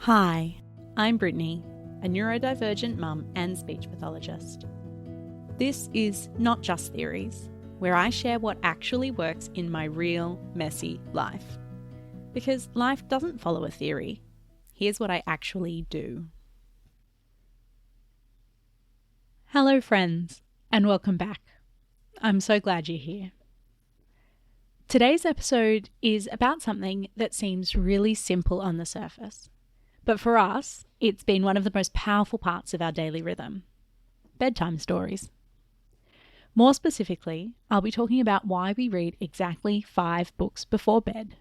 Hi, I'm Brittany, a neurodivergent mum and speech pathologist. This is Not Just Theories, where I share what actually works in my real, messy life. Because life doesn't follow a theory. Here's what I actually do. Hello, friends, and welcome back. I'm so glad you're here. Today's episode is about something that seems really simple on the surface. But for us, it's been one of the most powerful parts of our daily rhythm. Bedtime stories. More specifically, I'll be talking about why we read exactly 5 books before bed,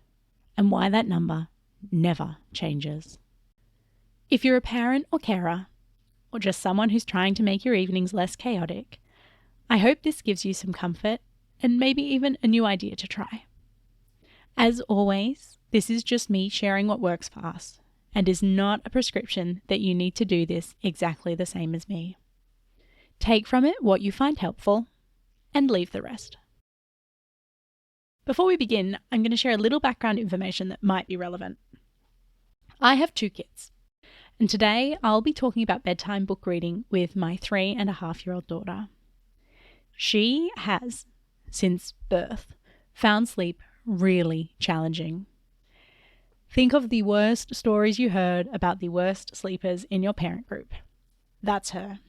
and why that number never changes. If you're a parent or carer, or just someone who's trying to make your evenings less chaotic, I hope this gives you some comfort and maybe even a new idea to try. As always, this is just me sharing what works for us, and is not a prescription that you need to do this exactly the same as me. Take from it what you find helpful, and leave the rest. Before we begin, I'm going to share a little background information that might be relevant. I have 2 kids, and today I'll be talking about bedtime book reading with my 3.5-year-old daughter. She has, since birth, found sleep really challenging. Think of the worst stories you heard about the worst sleepers in your parent group. That's her.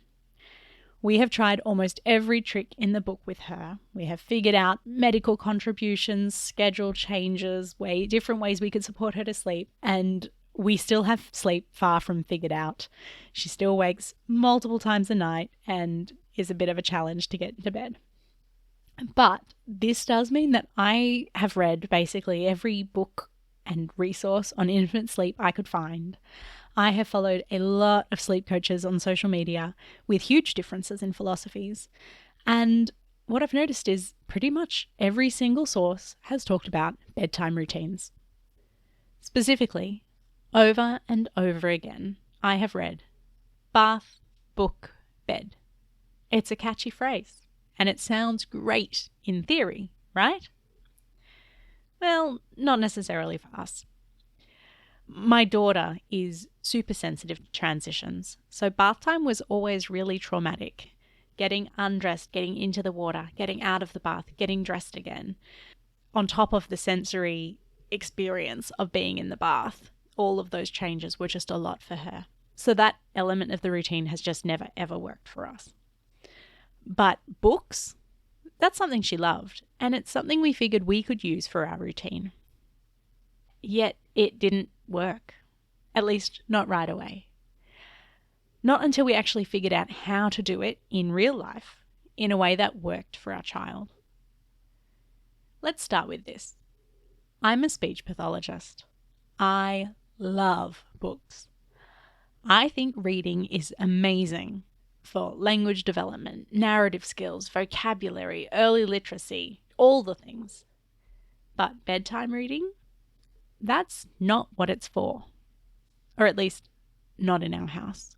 We have tried almost every trick in the book with her. We have figured out medical contributions, schedule changes, different ways we could support her to sleep, and we still have sleep far from figured out. She still wakes multiple times a night and is a bit of a challenge to get into bed. But this does mean that I have read basically every book and resource on infant sleep I could find. I have followed a lot of sleep coaches on social media with huge differences in philosophies. And what I've noticed is pretty much every single source has talked about bedtime routines. Specifically, over and over again, I have read bath, book, bed. It's a catchy phrase, and it sounds great in theory, right? Well, not necessarily for us. My daughter is super sensitive to transitions, so bath time was always really traumatic. Getting undressed, getting into the water, getting out of the bath, getting dressed again. On top of the sensory experience of being in the bath, all of those changes were just a lot for her. So that element of the routine has just never ever worked for us. But books? That's something she loved, and it's something we figured we could use for our routine. Yet it didn't work, at least not right away. Not until we actually figured out how to do it in real life in a way that worked for our child. Let's start with this. I'm a speech pathologist. I love books. I think reading is amazing for language development, narrative skills, vocabulary, early literacy, all the things. But bedtime reading? That's not what it's for. Or at least, not in our house.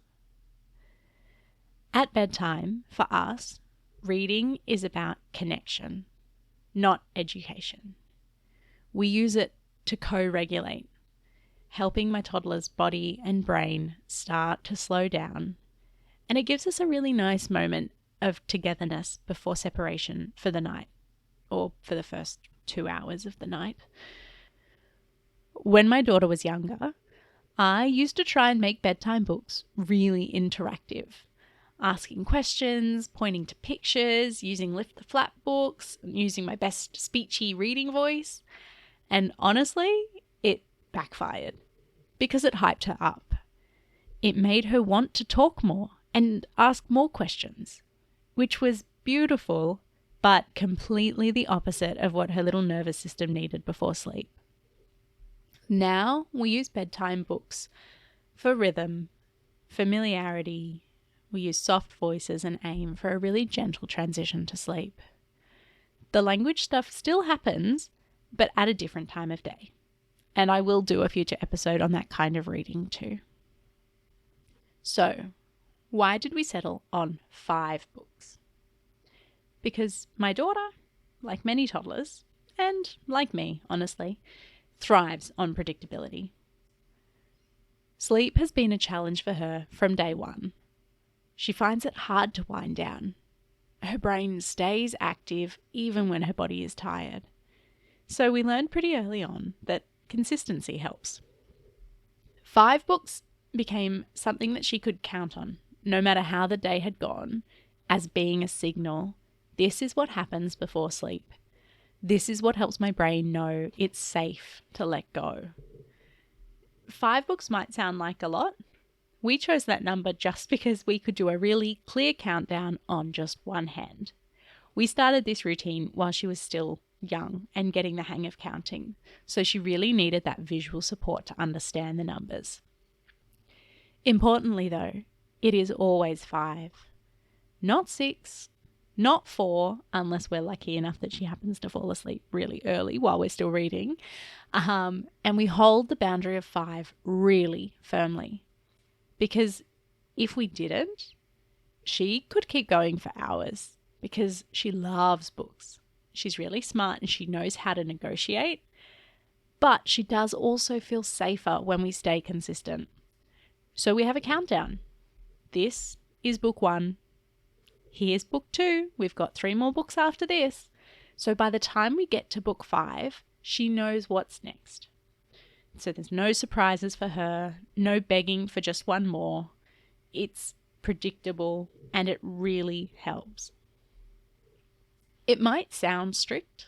At bedtime, for us, reading is about connection, not education. We use it to co-regulate, helping my toddler's body and brain start to slow down. And it gives us a really nice moment of togetherness before separation for the night, or for the first 2 hours of the night. When my daughter was younger, I used to try and make bedtime books really interactive, asking questions, pointing to pictures, using lift the flap books, using my best speechy reading voice. And honestly, it backfired because it hyped her up. It made her want to talk more and ask more questions, which was beautiful, but completely the opposite of what her little nervous system needed before sleep. Now we use bedtime books for rhythm, familiarity. We use soft voices and aim for a really gentle transition to sleep. The language stuff still happens, but at a different time of day. And I will do a future episode on that kind of reading too. So, why did we settle on 5 books? Because my daughter, like many toddlers, and like me, honestly, thrives on predictability. Sleep has been a challenge for her from day one. She finds it hard to wind down. Her brain stays active even when her body is tired. So we learned pretty early on that consistency helps. 5 books became something that she could count on, no matter how the day had gone, as being a signal. This is what happens before sleep. This is what helps my brain know it's safe to let go. 5 books might sound like a lot. We chose that number just because we could do a really clear countdown on just one hand. We started this routine while she was still young and getting the hang of counting, so she really needed that visual support to understand the numbers. Importantly though, it is always 5. Not 6, not 4, unless we're lucky enough that she happens to fall asleep really early while we're still reading. And we hold the boundary of 5 really firmly. Because if we didn't, she could keep going for hours because she loves books. She's really smart and she knows how to negotiate, but she does also feel safer when we stay consistent. So we have a countdown. This is book 1. Here's book 2. We've got 3 more books after this. So by the time we get to book 5, she knows what's next. So there's no surprises for her, no begging for just one more. It's predictable and it really helps. It might sound strict,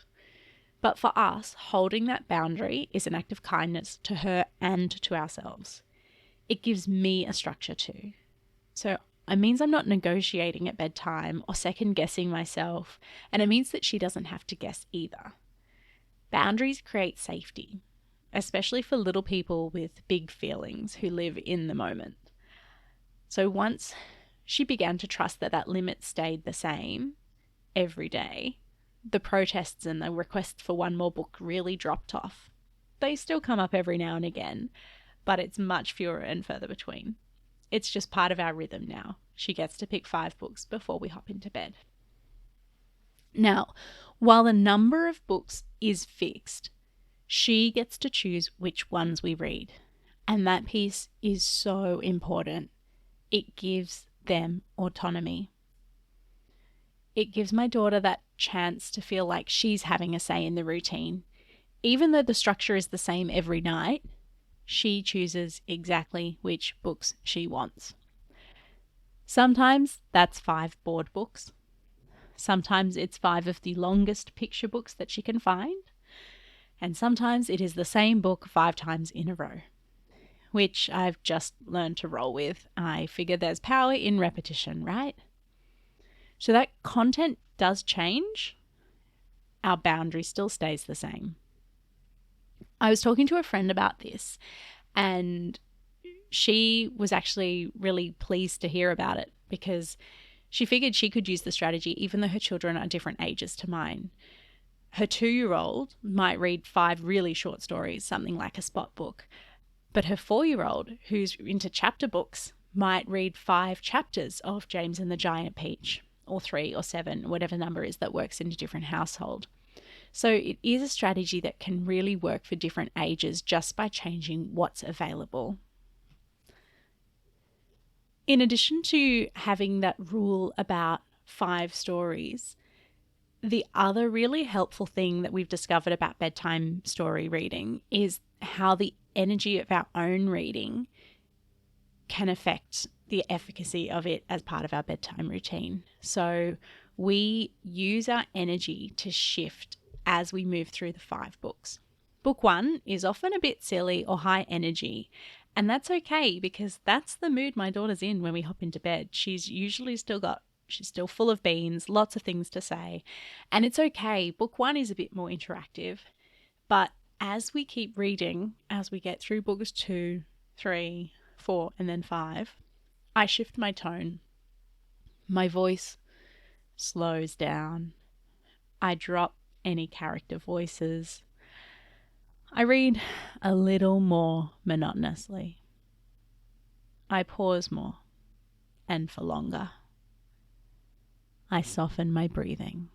but for us, holding that boundary is an act of kindness to her and to ourselves. It gives me a structure too. So it means I'm not negotiating at bedtime or second guessing myself, and it means that she doesn't have to guess either. Boundaries create safety, especially for little people with big feelings who live in the moment. So once she began to trust that that limit stayed the same every day, the protests and the requests for one more book really dropped off. They still come up every now and again, but it's much fewer and further between. It's just part of our rhythm now. She gets to pick 5 books before we hop into bed. Now, while the number of books is fixed, she gets to choose which ones we read. And that piece is so important. It gives them autonomy. It gives my daughter that chance to feel like she's having a say in the routine. Even though the structure is the same every night, she chooses exactly which books she wants. Sometimes that's 5 board books. Sometimes it's 5 of the longest picture books that she can find. And sometimes it is the same book 5 times in a row, which I've just learned to roll with. I figure there's power in repetition, right? So that content does change. Our boundary still stays the same. I was talking to a friend about this, and she was actually really pleased to hear about it because she figured she could use the strategy even though her children are different ages to mine. Her 2-year-old might read 5 really short stories, something like a spot book. But her 4-year-old, who's into chapter books, might read 5 chapters of James and the Giant Peach, or 3 or 7, whatever number is that works in a different household. So it is a strategy that can really work for different ages just by changing what's available. In addition to having that rule about 5 stories, the other really helpful thing that we've discovered about bedtime story reading is how the energy of our own reading can affect the efficacy of it as part of our bedtime routine. So we use our energy to shift as we move through the 5 books. Book 1 is often a bit silly or high energy, and that's okay because that's the mood my daughter's in when we hop into bed. She's still full of beans, lots of things to say, and it's okay. Book 1 is a bit more interactive, but as we keep reading, as we get through books 2, 3, 4, and then 5, I shift my tone. My voice slows down. I drop any character voices. I read a little more monotonously. I pause more and for longer. I soften my breathing.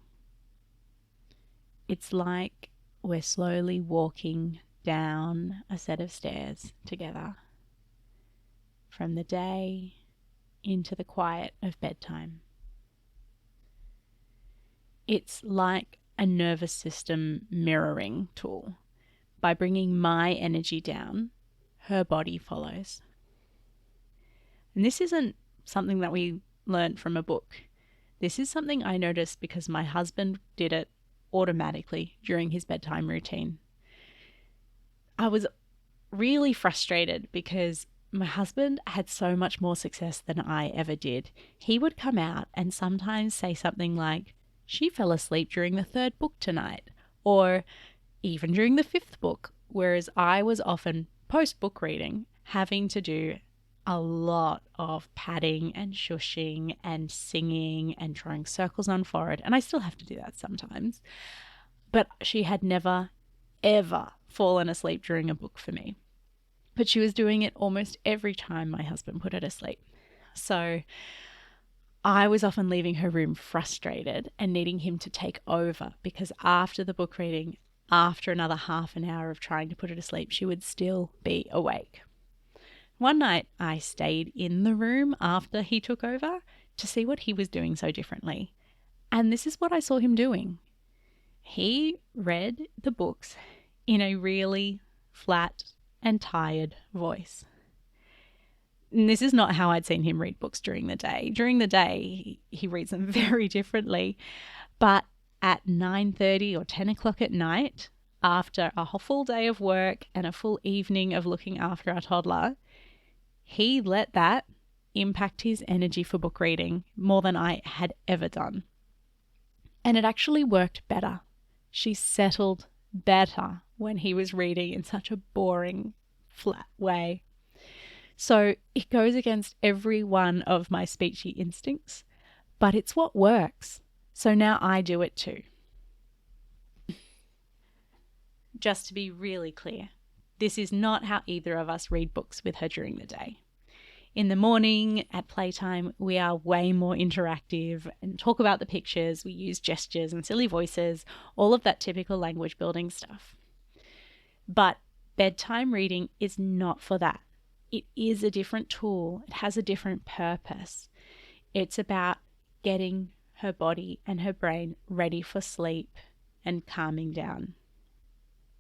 It's like we're slowly walking down a set of stairs together. from the day into the quiet of bedtime. It's like a nervous system mirroring tool. By bringing my energy down, her body follows. And this isn't something that we learned from a book. This is something I noticed because my husband did it automatically during his bedtime routine. I was really frustrated because my husband had so much more success than I ever did. He would come out and sometimes say something like, "She fell asleep during the 3rd book tonight," or even during the 5th book, whereas I was often post-book reading having to do a lot of patting and shushing and singing and drawing circles on forehead, and I still have to do that sometimes. But she had never, ever fallen asleep during a book for me. But she was doing it almost every time my husband put her to sleep. So I was often leaving her room frustrated and needing him to take over, because after the book reading, after another half an hour of trying to put her to sleep, she would still be awake. One night I stayed in the room after he took over to see what he was doing so differently. And this is what I saw him doing. He read the books in a really flat and tired voice. And this is not how I'd seen him read books during the day. During the day, he reads them very differently. But at 9:30 or 10 o'clock at night, after a full day of work and a full evening of looking after our toddler, he let that impact his energy for book reading more than I had ever done. And it actually worked better. She settled better when he was reading in such a boring, flat way. So it goes against every one of my speechy instincts, but it's what works. So now I do it too. Just to be really clear, this is not how either of us read books with her during the day. In the morning, at playtime, we are way more interactive and talk about the pictures. We use gestures and silly voices, all of that typical language building stuff. But bedtime reading is not for that. It is a different tool. It has a different purpose. It's about getting her body and her brain ready for sleep and calming down.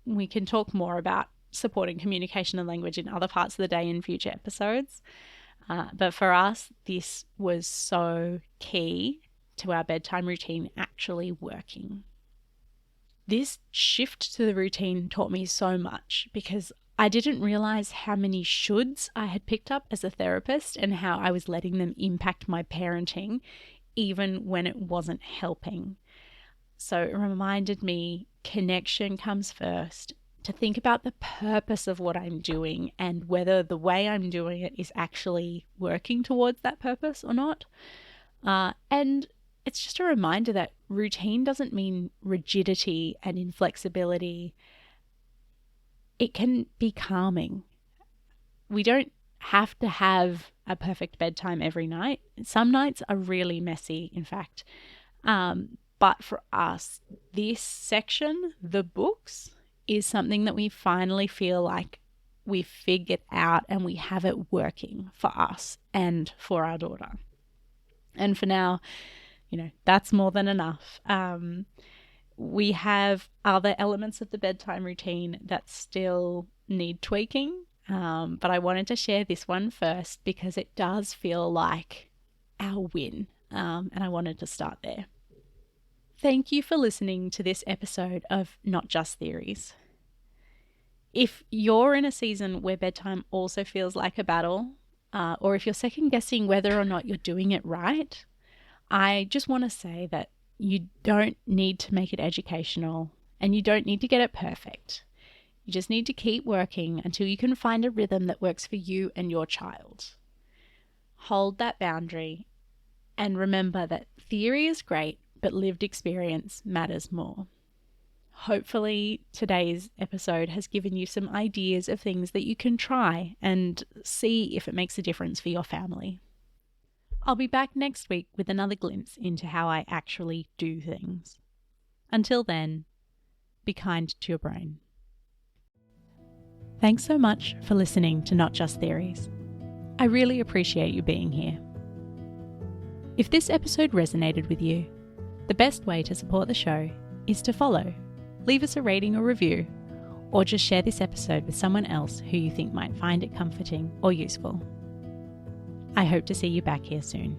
We can talk more about supporting communication and language in other parts of the day in future episodes. But for us, this was so key to our bedtime routine actually working. This shift to the routine taught me so much because I didn't realize how many shoulds I had picked up as a therapist and how I was letting them impact my parenting even when it wasn't helping. So it reminded me connection comes first, to think about the purpose of what I'm doing and whether the way I'm doing it is actually working towards that purpose or not. And it's just a reminder that routine doesn't mean rigidity and inflexibility. It can be calming. We don't have to have a perfect bedtime every night. Some nights are really messy, in fact. But for us, this section, the books, is something that we finally feel like we've figured out and we have it working for us and for our daughter. And for now, that's more than enough. We have other elements of the bedtime routine that still need tweaking, but I wanted to share this one first because it does feel like our win, and I wanted to start there. Thank you for listening to this episode of Not Just Theories. If you're in a season where bedtime also feels like a battle, or if you're second guessing whether or not you're doing it right, I just want to say that you don't need to make it educational and you don't need to get it perfect. You just need to keep working until you can find a rhythm that works for you and your child. Hold that boundary and remember that theory is great, but lived experience matters more. Hopefully today's episode has given you some ideas of things that you can try and see if it makes a difference for your family. I'll be back next week with another glimpse into how I actually do things. Until then, be kind to your brain. Thanks so much for listening to Not Just Theories. I really appreciate you being here. If this episode resonated with you, the best way to support the show is to follow, leave us a rating or review, or just share this episode with someone else who you think might find it comforting or useful. I hope to see you back here soon.